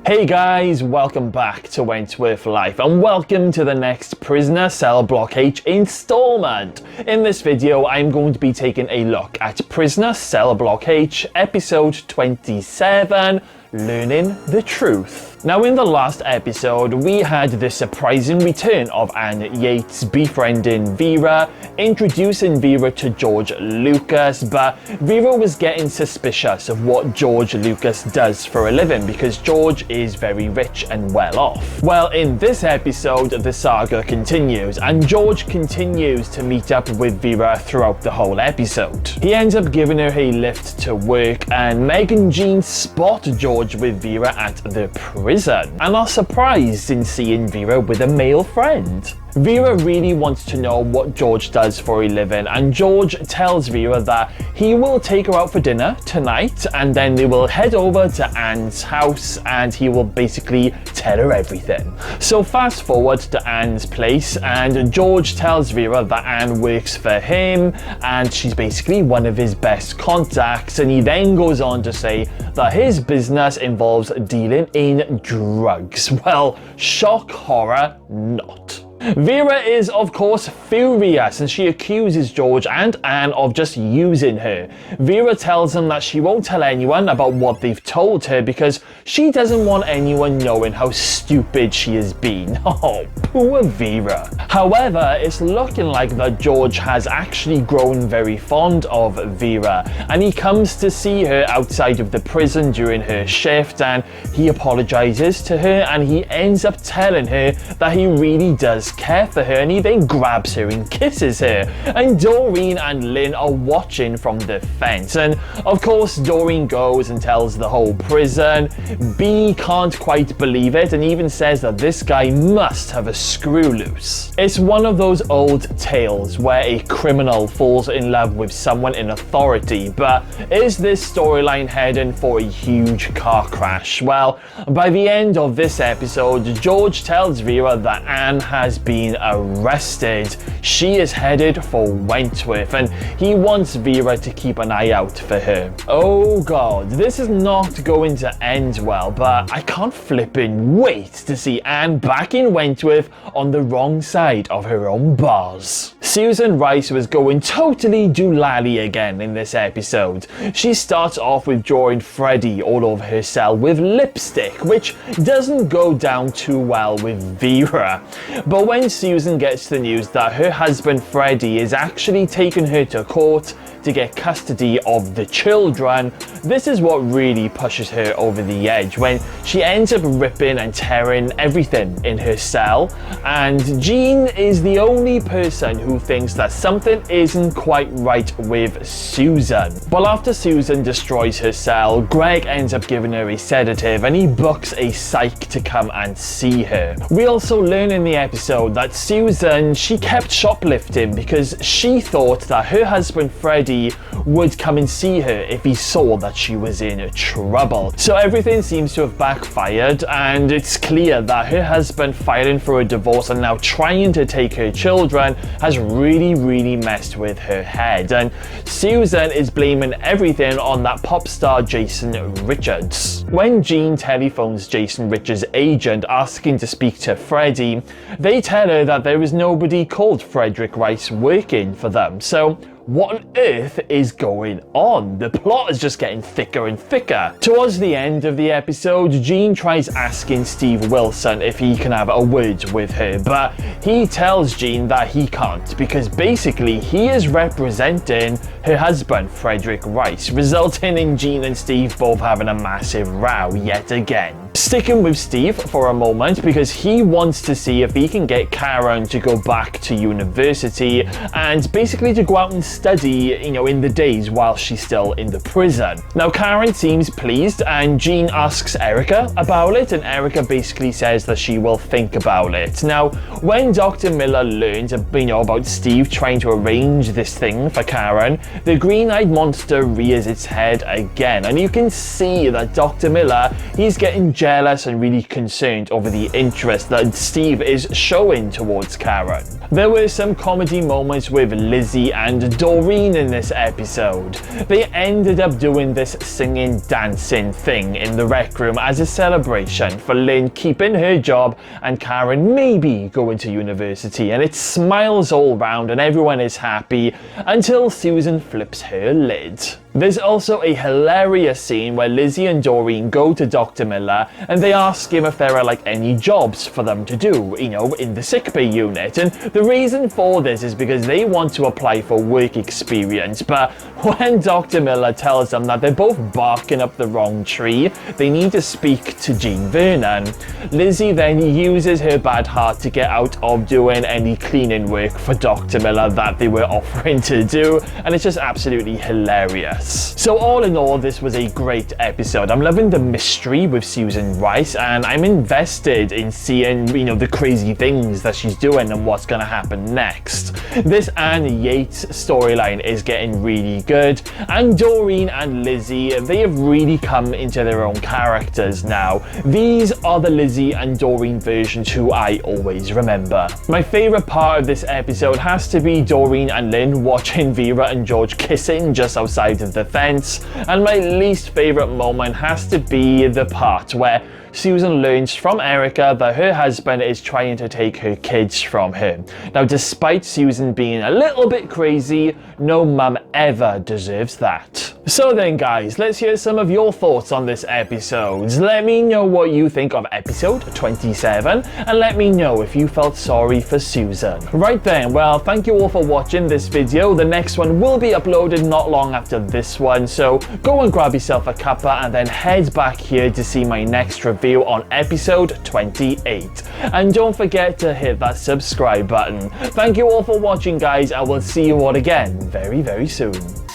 Hey guys, welcome back to Wentworth Life and welcome to the next Prisoner Cell Block H installment. In this video, I'm going to be taking a look at Prisoner Cell Block H episode 27, Learning the Truth. Now in the last episode, we had the surprising return of Anne Yates befriending Vera, introducing Vera to George Lucas, but Vera was getting suspicious of what George Lucas does for a living because George is very rich and well off. Well, in this episode, the saga continues and George continues to meet up with Vera throughout the whole episode. He ends up giving her a lift to work and Meg and Jean spot George with Vera at the prison and are surprised in seeing Vera with a male friend. Vera really wants to know what George does for a living, and George tells Vera that he will take her out for dinner tonight and then they will head over to Anne's house and he will basically tell her everything. So fast forward to Anne's place and George tells Vera that Anne works for him and she's basically one of his best contacts, and he then goes on to say that his business involves dealing in drugs. Well, shock horror not. Vera is of course furious and she accuses George and Anne of just using her. Vera tells them that she won't tell anyone about what they've told her because she doesn't want anyone knowing how stupid she has been. Oh, poor Vera. However, it's looking like that George has actually grown very fond of Vera and he comes to see her outside of the prison during her shift and he apologizes to her and he ends up telling her that he really does care for her, and he then grabs her and kisses her. And Doreen and Lynn are watching from the fence, and of course Doreen goes and tells the whole prison. B can't quite believe it and even says that this guy must have a screw loose. It's one of those old tales where a criminal falls in love with someone in authority, but is this storyline heading for a huge car crash? Well, by the end of this episode, George tells Vera that Anne has been arrested. She is headed for Wentworth and he wants Vera to keep an eye out for her. Oh god, this is not going to end well, but I can't flippin' wait to see Anne back in Wentworth on the wrong side of her own bars. Susan Rice was going totally doolally again in this episode. She starts off with drawing Freddy all over her cell with lipstick, which doesn't go down too well with Vera. But when Susan gets the news that her husband Freddy is actually taking her to court to get custody of the children, this is what really pushes her over the edge when she ends up ripping and tearing everything in her cell, and Jean is the only person who thinks that something isn't quite right with Susan. But after Susan destroys her cell, Greg ends up giving her a sedative and he books a psych to come and see her. We also learn in the episode that Susan, she kept shoplifting because she thought that her husband Freddy would come and see her if he saw that she was in trouble. So everything seems to have backfired and it's clear that her husband filing for a divorce and now trying to take her children has really messed with her head, and Susan is blaming everything on that pop star Jason Richards. When Jean telephones Jason Richards' agent asking to speak to Freddy, they tell her that there is nobody called Frederick Rice working for them. So what on earth is going on? The plot is just getting thicker and thicker. Towards the end of the episode, Jean tries asking Steve Wilson if he can have a word with her, but he tells Jean that he can't because basically he is representing her husband Frederick Rice, resulting in Jean and Steve both having a massive row yet again. Sticking with Steve for a moment because he wants to see if he can get Karen to go back to university and basically to go out and study, in the days while she's still in the prison. Now Karen seems pleased and Jean asks Erica about it and Erica basically says that she will think about it. Now when Dr. Miller learns about Steve trying to arrange this thing for Karen, the green-eyed monster rears its head again and you can see that Dr. Miller, he's getting jealous jealous and really concerned over the interest that Steve is showing towards Karen. There were some comedy moments with Lizzie and Doreen in this episode. They ended up doing this singing, dancing thing in the rec room as a celebration for Lynn keeping her job and Karen maybe going to university, and it's smiles all round and everyone is happy until Susan flips her lid. There's also a hilarious scene where Lizzie and Doreen go to Dr. Miller and they ask him if there are like any jobs for them to do, you know, in the sickbay unit. And the reason for this is because they want to apply for work experience, but when Dr. Miller tells them that they're both barking up the wrong tree, they need to speak to Jean Vernon. Lizzie then uses her bad heart to get out of doing any cleaning work for Dr. Miller that they were offering to do, and it's just absolutely hilarious. So all in all, this was a great episode. I'm loving the mystery with Susan Rice, and I'm invested in seeing, you know, the crazy things that she's doing and what's gonna happen next. This Anne Yates storyline is getting really good, and Doreen and Lizzie, they have really come into their own characters now. These are the Lizzie and Doreen versions who I always remember. My favourite part of this episode has to be Doreen and Lynn watching Vera and George kissing just outside of the fence, and my least favourite moment has to be the part where Susan learns from Erica that her husband is trying to take her kids from her. Now, despite Susan being a little bit crazy, no mum ever deserves that. So then guys, let's hear some of your thoughts on this episode. Let me know what you think of episode 27, and let me know if you felt sorry for Susan. Right then, well, thank you all for watching this video. The next one will be uploaded not long after this one, so go and grab yourself a cuppa and then head back here to see my next review on episode 28. And don't forget to hit that subscribe button. Thank you all for watching guys, I will see you all again very, very soon.